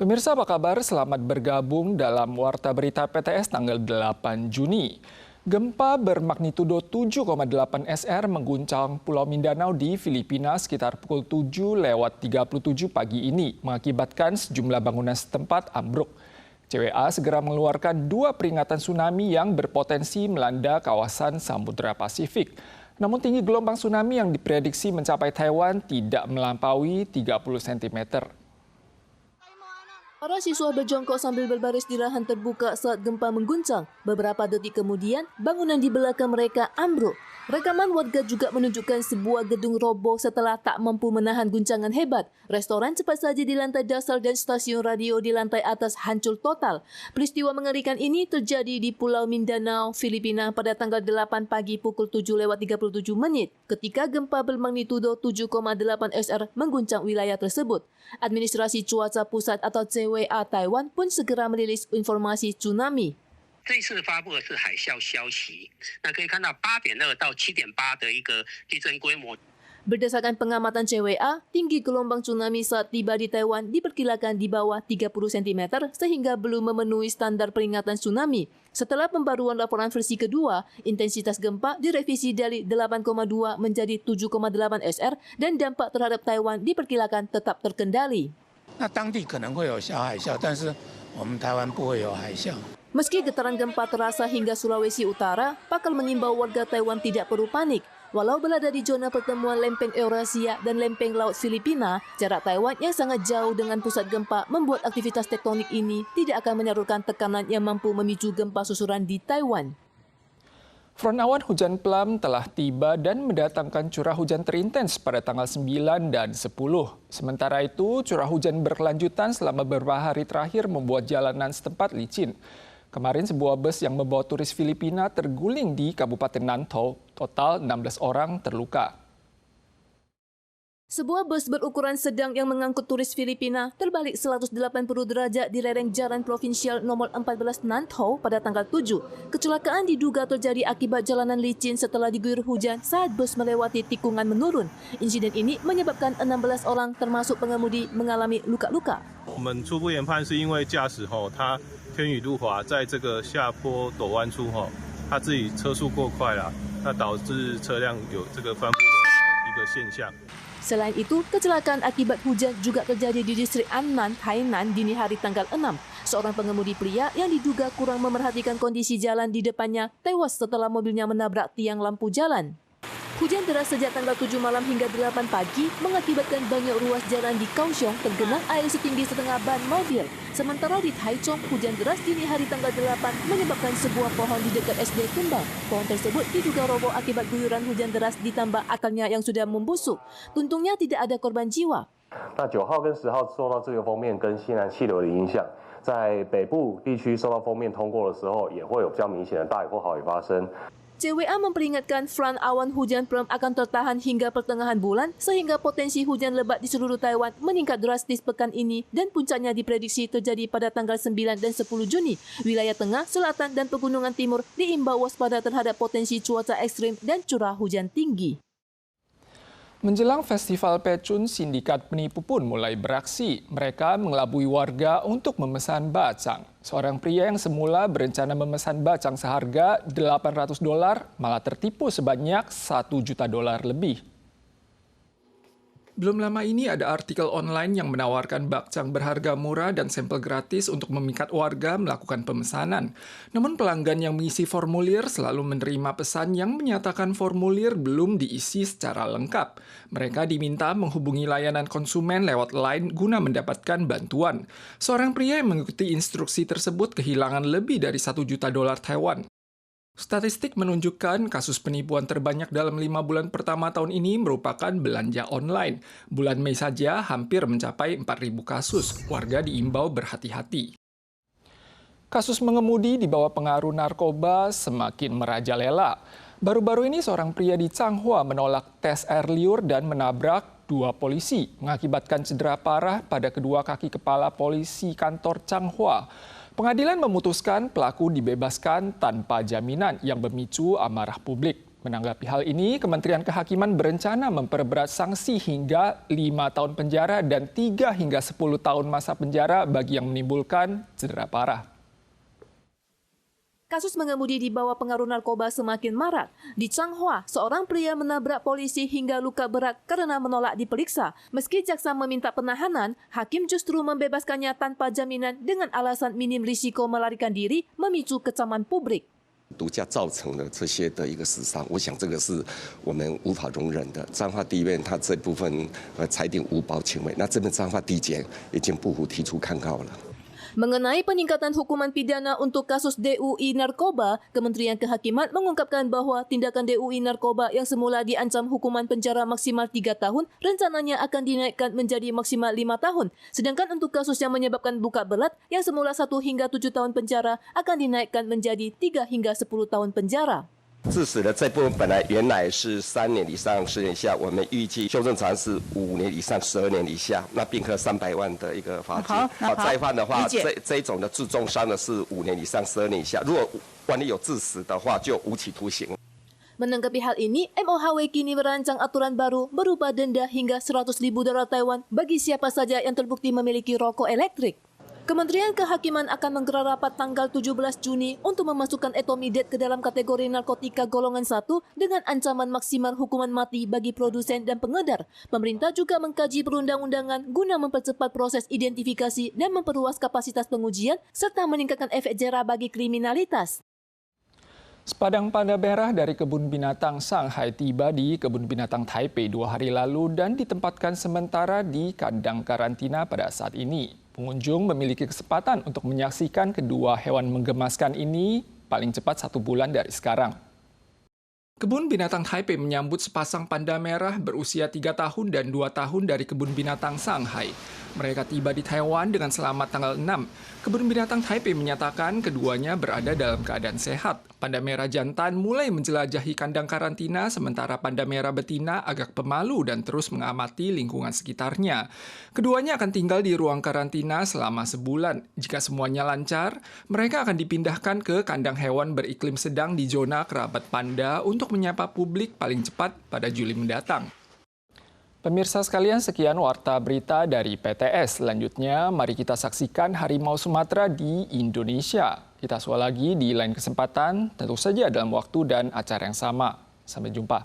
Pemirsa apa kabar? Selamat bergabung dalam Warta Berita PTS tanggal 8 Juni. Gempa bermagnitudo 7,8 SR mengguncang Pulau Mindanao di Filipina sekitar pukul 7:37 pagi ini, mengakibatkan sejumlah bangunan setempat ambruk. CWA segera mengeluarkan 2 peringatan tsunami yang berpotensi melanda kawasan Samudra Pasifik. Namun tinggi gelombang tsunami yang diprediksi mencapai Taiwan tidak melampaui 30 cm. Para siswa berjongkok sambil berbaris di lahan terbuka saat gempa mengguncang. Beberapa detik kemudian, bangunan di belakang mereka ambruk. Rekaman warga juga menunjukkan sebuah gedung roboh setelah tak mampu menahan guncangan hebat. Restoran cepat saji di lantai dasar dan stasiun radio di lantai atas hancur total. Peristiwa mengerikan ini terjadi di Pulau Mindanao, Filipina pada tanggal 8 pagi pukul 7:37 ketika gempa bermagnitudo 7,8 SR mengguncang wilayah tersebut. Administrasi Cuaca Pusat atau CWA Taiwan pun segera merilis informasi tsunami. 这次发布的是海啸消息，那可以看到8.2到7.8的一个地震规模。 Berdasarkan pengamatan CWA, tinggi gelombang tsunami saat tiba di Taiwan diperkirakan di bawah 30 cm sehingga belum memenuhi standar peringatan tsunami. Setelah pembaruan laporan versi kedua, intensitas gempa direvisi dari 8,2 menjadi 7,8 SR dan dampak terhadap Taiwan diperkirakan tetap terkendali. 那当地可能会有小海啸，但是我们台湾不会有海啸。 Meski getaran gempa terasa hingga Sulawesi Utara, pakar mengimbau warga Taiwan tidak perlu panik. Walau berada di zona pertemuan lempeng Eurasia dan lempeng Laut Filipina, jarak Taiwan yang sangat jauh dengan pusat gempa membuat aktivitas tektonik ini tidak akan menyalurkan tekanan yang mampu memicu gempa susulan di Taiwan. Front awan hujan pelam telah tiba dan mendatangkan curah hujan terintens pada tanggal 9 dan 10. Sementara itu, curah hujan berkelanjutan selama beberapa hari terakhir membuat jalanan setempat licin. Kemarin sebuah bus yang membawa turis Filipina terguling di Kabupaten Nantau. Total 16 orang terluka. Sebuah bus berukuran sedang yang mengangkut turis Filipina terbalik 180 derajat di lereng jalan provinsial nomor 14 Nantau pada tanggal 7. Kecelakaan diduga terjadi akibat jalanan licin setelah diguyur hujan saat bus melewati tikungan menurun. Insiden ini menyebabkan 16 orang termasuk pengemudi mengalami luka-luka. 我们初步研判是因为驾驶他天雨路滑，在这个下坡陡弯处他自己车速过快了，那导致车辆有这个翻覆的一个现象。 Selain itu, kecelakaan akibat hujan juga terjadi di distrik Annan, Tainan dini hari tanggal 6. Seorang pengemudi pria yang diduga kurang memerhatikan kondisi jalan di depannya tewas setelah mobilnya menabrak tiang lampu jalan. Hujan deras sejak tanggal 7 malam hingga 8 pagi mengakibatkan banyak ruas jalan di Kaohsiung tergenang air setinggi setengah ban mobil. Sementara di Taichung, hujan deras dini hari tanggal 8 menyebabkan sebuah pohon di dekat SD tumbang. Pohon tersebut diduga roboh akibat guyuran hujan deras ditambah akarnya yang sudah membusuk. Untungnya tidak ada korban jiwa. 那9号跟10号受到这个锋面跟西南气流的影响，在北部地区受到锋面通过的时候，也会有比较明显的大雨或豪雨发生。 CWA memperingatkan front awan hujan pelam akan tertahan hingga pertengahan bulan sehingga potensi hujan lebat di seluruh Taiwan meningkat drastis pekan ini dan puncaknya diprediksi terjadi pada tanggal 9 dan 10 Juni. Wilayah tengah, selatan, dan pegunungan timur diimbau waspada terhadap potensi cuaca ekstrim dan curah hujan tinggi. Menjelang Festival Pecun, sindikat penipu pun mulai beraksi. Mereka mengelabui warga untuk memesan bacang. Seorang pria yang semula berencana memesan bacang seharga $800 malah tertipu sebanyak $1 juta lebih. Belum lama ini ada artikel online yang menawarkan bacang berharga murah dan sampel gratis untuk memikat warga melakukan pemesanan. Namun pelanggan yang mengisi formulir selalu menerima pesan yang menyatakan formulir belum diisi secara lengkap. Mereka diminta menghubungi layanan konsumen lewat Line guna mendapatkan bantuan. Seorang pria yang mengikuti instruksi tersebut kehilangan lebih dari $1 juta Taiwan. Statistik menunjukkan kasus penipuan terbanyak dalam 5 bulan pertama tahun ini merupakan belanja online. Bulan Mei saja hampir mencapai 4.000 kasus. Warga diimbau berhati-hati. Kasus mengemudi di bawah pengaruh narkoba semakin merajalela. Baru-baru ini seorang pria di Changhua menolak tes air liur dan menabrak 2 polisi, mengakibatkan cedera parah pada kedua kaki kepala polisi kantor Changhua. Pengadilan memutuskan pelaku dibebaskan tanpa jaminan yang memicu amarah publik. Menanggapi hal ini, Kementerian Kehakiman berencana memperberat sanksi hingga 5 tahun penjara dan 3 hingga 10 tahun masa penjara bagi yang menimbulkan cedera parah. Kasus mengemudi di bawah pengaruh narkoba semakin marak. Di Changhua, seorang pria menabrak polisi hingga luka berat karena menolak diperiksa. Meski jaksa meminta penahanan, hakim justru membebaskannya tanpa jaminan dengan alasan minim risiko melarikan diri, memicu kecaman publik. 毒驾造成的这些的一个死伤，我想这个是我们无法容忍的。彰化地院它这部分裁定无保请委，那这边彰化地检已经不服提出抗告了。 Mengenai peningkatan hukuman pidana untuk kasus DUI narkoba, Kementerian Kehakiman mengungkapkan bahwa tindakan DUI narkoba yang semula diancam hukuman penjara maksimal 3 tahun rencananya akan dinaikkan menjadi maksimal 5 tahun. Sedangkan untuk kasus yang menyebabkan luka berat yang semula 1 hingga 7 tahun penjara akan dinaikkan menjadi 3 hingga 10 tahun penjara. 致死的这部分本来原来是3年以上10年以下，我们预计修正草案是5年以上12年以下，那并科300万的一个罚金。好，再犯的话，这一种的致重伤的是5年以上12年以下，如果万一有致死的话，就无期徒刑。 Menanggapi hal ini, MOHW kini merancang aturan baru berupa denda hingga 100.000 dolar Taiwan bagi siapa saja yang terbukti memiliki rokok elektrik. Kementerian Kehakiman akan menggelar rapat tanggal 17 Juni untuk memasukkan etomidate ke dalam kategori narkotika golongan 1 dengan ancaman maksimal hukuman mati bagi produsen dan pengedar. Pemerintah juga mengkaji perundang-undangan guna mempercepat proses identifikasi dan memperluas kapasitas pengujian serta meningkatkan efek jera bagi kriminalitas. Sepadang panda merah dari Kebun Binatang Shanghai tiba di Kebun Binatang Taipei 2 hari lalu dan ditempatkan sementara di kandang karantina pada saat ini. Pengunjung memiliki kesempatan untuk menyaksikan kedua hewan menggemaskan ini paling cepat 1 bulan dari sekarang. Kebun Binatang Taipei menyambut sepasang panda merah berusia 3 tahun dan 2 tahun dari Kebun Binatang Shanghai. Mereka tiba di Taiwan dengan selamat tanggal 6. Kebun Binatang Taipei menyatakan keduanya berada dalam keadaan sehat. Panda merah jantan mulai menjelajahi kandang karantina, sementara panda merah betina agak pemalu dan terus mengamati lingkungan sekitarnya. Keduanya akan tinggal di ruang karantina selama sebulan. Jika semuanya lancar, mereka akan dipindahkan ke kandang hewan beriklim sedang di zona kerabat panda untuk menyapa publik paling cepat pada Juli mendatang. Pemirsa sekalian, sekian warta berita dari PTS. Selanjutnya, mari kita saksikan Harimau Sumatera di Indonesia. Kita sua lagi di lain kesempatan, tentu saja dalam waktu dan acara yang sama. Sampai jumpa.